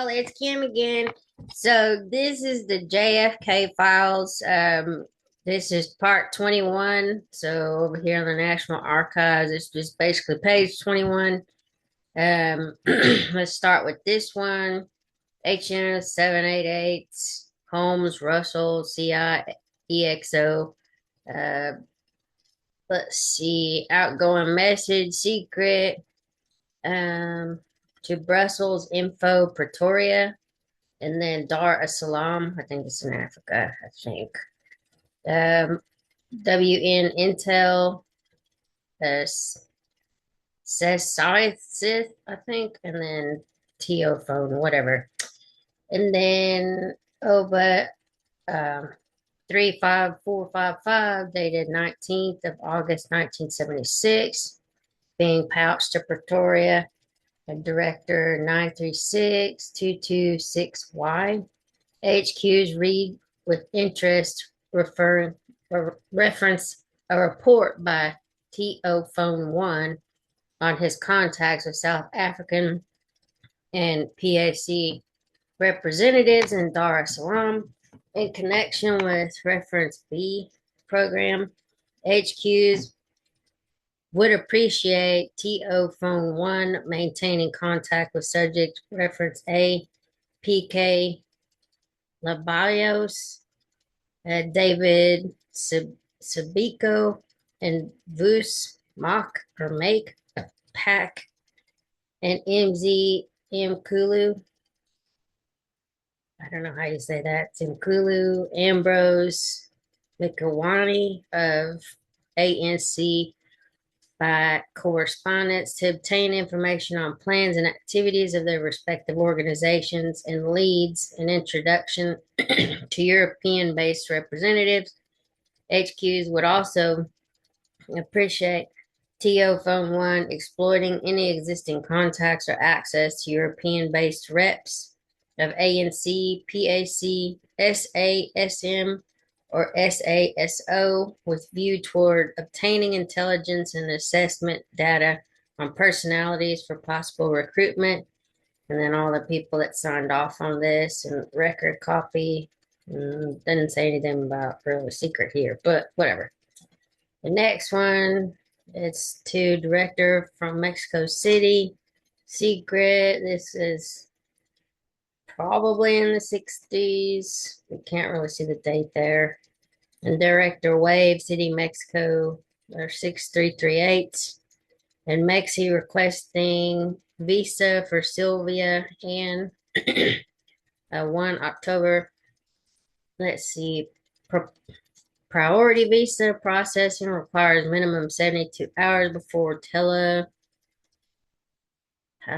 y'all, it's Kim again. So this is the JFK Files. This is part 21. So over here on the National Archives, it's just basically page 21. Let's start with this one. HN 788, Holmes, Russell, CI, EXO. Uh, let's see, outgoing message, secret. To Brussels, Info, Pretoria, and then Dar es Salaam. I think it's in Africa, I think. WN Intel, uh, Sith, I think, and then TO phone, whatever. And then but 35455, dated 19th of August 1976, being pouched to Pretoria. Director 936-226Y. HQ's read with interest reference a report by TO Phone 1 on his contacts with South African and PAC representatives in Dar es Salaam in connection with reference B program. HQ's would appreciate TO Phone 1 maintaining contact with subject reference A, PK Labios, David Sabiko, and Vus Mach or Make Pack, and MZ Mkulu. I don't know how you say that. Mkulu Ambrose Mikawani of ANC by correspondence to obtain information on plans and activities of their respective organizations and leads an introduction to European-based representatives. HQs would also appreciate TO Phone 1 exploiting any existing contacts or access to European-based reps of ANC, PAC, SASM, or SASO with view toward obtaining intelligence and assessment data on personalities for possible recruitment. And then all the people that signed off on this and record copy. Didn't say anything about really secret here, but whatever. The next one, it's to director from Mexico City. Secret. This is probably in the 60s. We can't really see the date there. And Director Wave, City, Mexico, or 6338. And Mexi requesting visa for Sylvia and 1 October. Let's see. Priority visa processing requires minimum 72 hours before I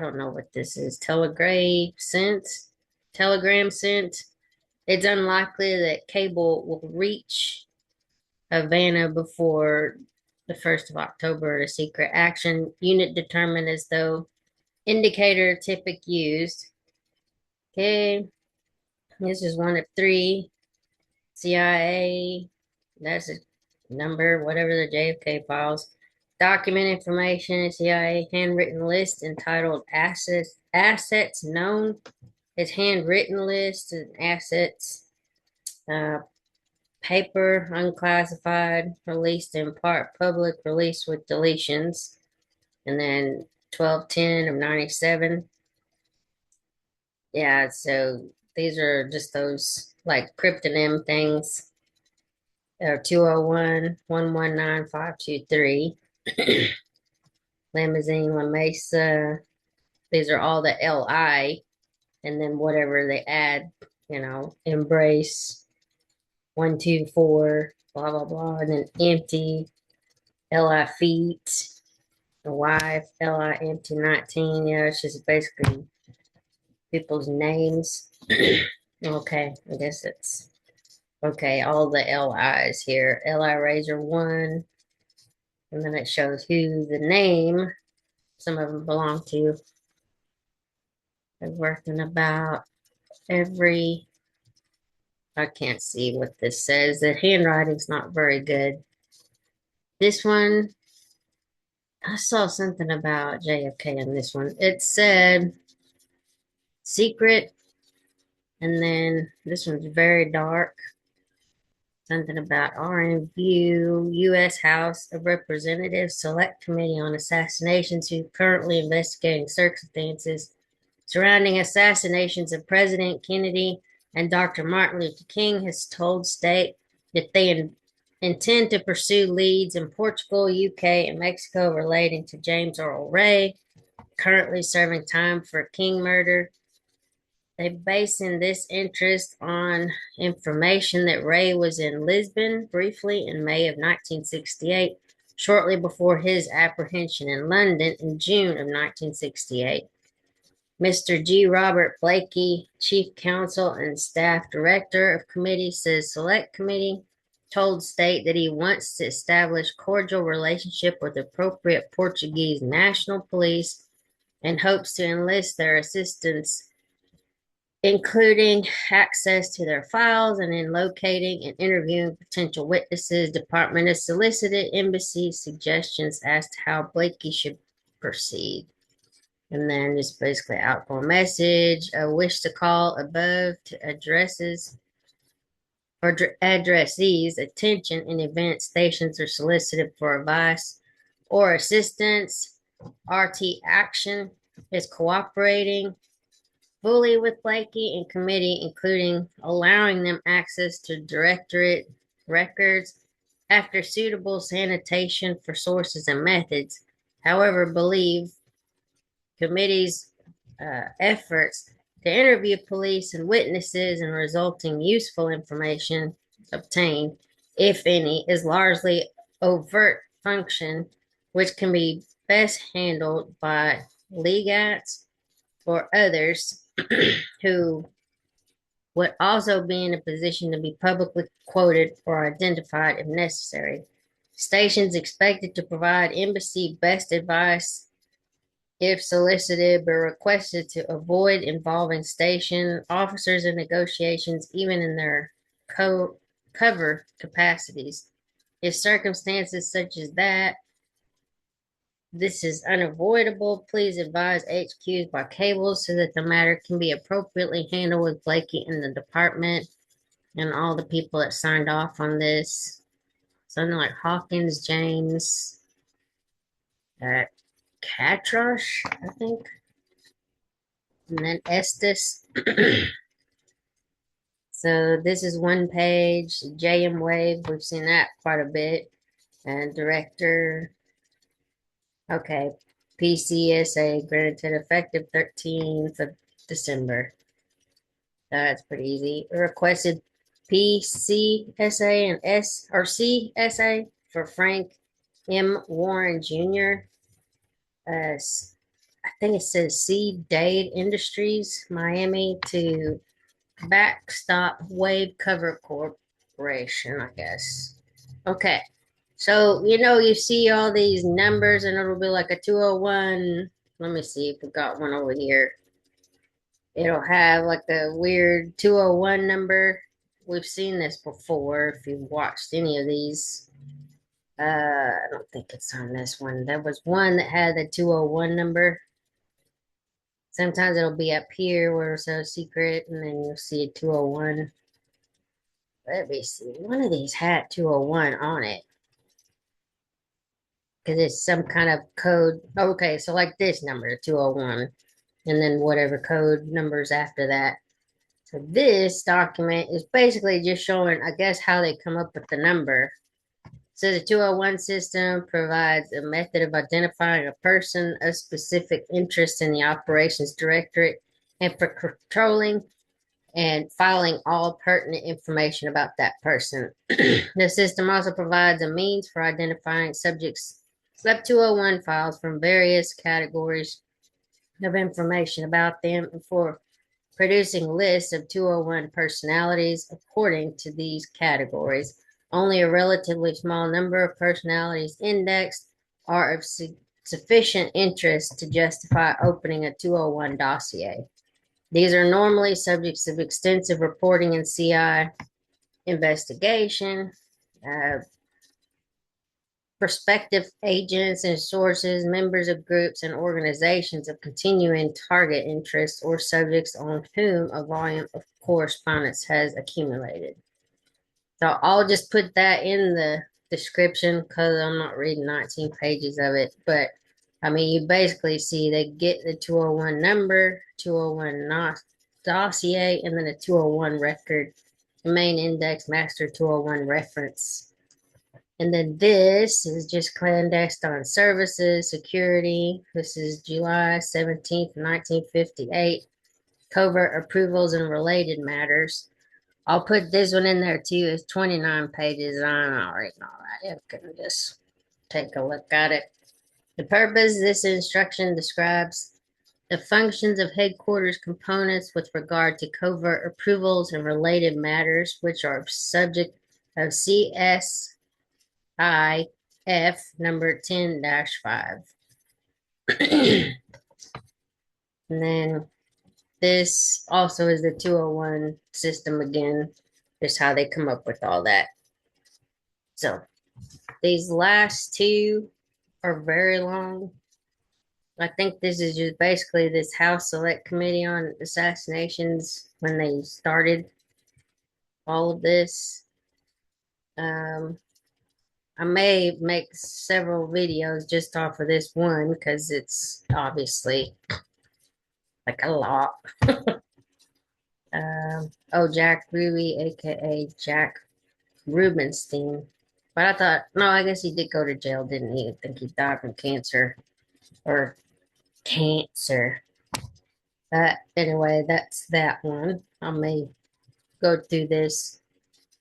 don't know what this is. Telegram sent. It's unlikely that cable will reach Havana before the 1st of October. A secret action unit determined as though indicator typic used. Okay, this is one of three. CIA, that's a number, whatever the JFK files. Document information, CIA handwritten list entitled Assets Known. It's handwritten list and assets. Paper, unclassified, released in part, public, released with deletions. And then 1210 of 97. Yeah, so these are just those like cryptonym things. 201-119-523. Limousine, La Mesa. These are all the LI, and then whatever they add, Embrace, 124, blah, blah, blah, and then empty, LI feet, the wife, LI empty 19. Yeah, it's just basically people's names. Okay, I guess it's okay. All the LIs here. LI Razor 1, and then it shows who the name some of them belong to. I've worked in about every, I can't see what this says. The handwriting's not very good. This one, I saw something about JFK in this one. It said secret And then this one's very dark. Something about RNView, U.S. House of Representatives Select Committee on Assassinations, who currently investigating circumstances surrounding assassinations of President Kennedy and Dr. Martin Luther King, has told state that they intend to pursue leads in Portugal, UK, and Mexico relating to James Earl Ray, currently serving time for King murder. They basing this interest on information that Ray was in Lisbon briefly in May of 1968, shortly before his apprehension in London in June of 1968. Mr. G. Robert Blakey, Chief Counsel and Staff Director of Committee, says Select Committee told state that he wants to establish cordial relationship with appropriate Portuguese national police and hopes to enlist their assistance, including access to their files and in locating and interviewing potential witnesses. Department has solicited embassy suggestions as to how Blakey should proceed. And then it's basically outgoing message. A wish to call above to addresses or addressees attention in event stations are solicited for advice or assistance. RT Action is cooperating fully with Blakey and committee, including allowing them access to directorate records after suitable sanitation for sources and methods. However, believe committee's efforts to interview police and witnesses and resulting useful information obtained, if any, is largely overt function, which can be best handled by legats or others who would also be in a position to be publicly quoted or identified if necessary. Stations expected to provide embassy best advice if solicited, but requested to avoid involving station officers in negotiations, even in their cover capacities. If circumstances such as that, this is unavoidable, please advise HQs by cable so that the matter can be appropriately handled with Blakey and the department and all the people that signed off on this. Something like Hawkins, James, Catrosh, I think, and then Estes. So this is one page. JM Wave, we've seen that quite a bit. And director, okay. PCSA granted effective 13th of December. That's pretty easy. Requested PCSA and S or CSA for Frank M. Warren Jr. I think it says C. Dade Industries, Miami, to Backstop Wave Cover Corporation, I guess. Okay. So, you see all these numbers and it'll be like a 201. Let me see if we got one over here. It'll have like a weird 201 number. We've seen this before if you've watched any of these. I don't think it's on this one. There was one that had the 201 number. Sometimes it'll be up here where it's so secret, and then you'll see a 201. Let me see. One of these had 201 on it. Because it's some kind of code. Okay, so like this number, 201, and then whatever code numbers after that. So this document is basically just showing, I guess, how they come up with the number. So the 201 system provides a method of identifying a person of specific interest in the operations directorate and for controlling and filing all pertinent information about that person. The system also provides a means for identifying subjects SLEP 201 files from various categories of information about them and for producing lists of 201 personalities according to these categories. Only a relatively small number of personalities indexed are of sufficient interest to justify opening a 201 dossier. These are normally subjects of extensive reporting and CI investigation. prospective agents and sources, members of groups and organizations of continuing target interests or subjects on whom a volume of correspondence has accumulated. So I'll just put that in the description because I'm not reading 19 pages of it. But I mean, you basically see they get the 201 number, 201 dossier, and then a 201 record, the main index master 201 reference. And then this is just clandestine services, security. This is July 17th, 1958. Covert approvals and related matters. I'll put this one in there too. It's 29 pages. I'm not reading all that. You can just take a look at it. The purpose of this instruction describes the functions of headquarters components with regard to covert approvals and related matters, which are subject of CSIF number 10-5. And then this also is the 201 system again, just how they come up with all that. So these last two are very long. I think this is just basically this House Select Committee on Assassinations when they started all of this. I may make several videos just off of this one because it's obviously like a lot. Oh, Jack Ruby, aka Jack Rubenstein. But I thought, no, I guess he did go to jail, didn't he? I think he died from cancer or cancer. Anyway, that's that one. I may go through this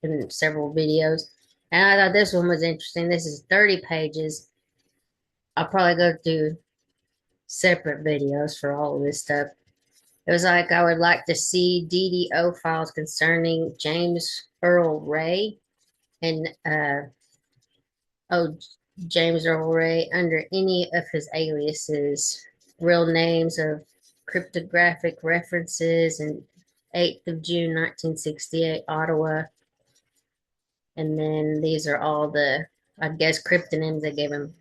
in several videos. And I thought this one was interesting. This is 30 pages. I'll probably go through separate videos for all of this stuff. It was like I would like to see DDO files concerning James Earl Ray and James Earl Ray under any of his aliases, real names of cryptographic references, and 8th of June 1968, Ottawa. And then these are all the, I guess, cryptonyms they gave him.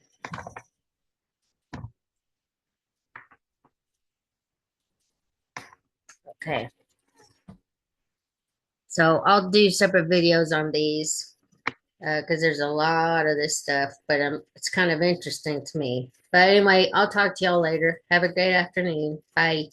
Okay. So I'll do separate videos on these because there's a lot of this stuff, but it's kind of interesting to me. But anyway, I'll talk to y'all later. Have a great afternoon. Bye.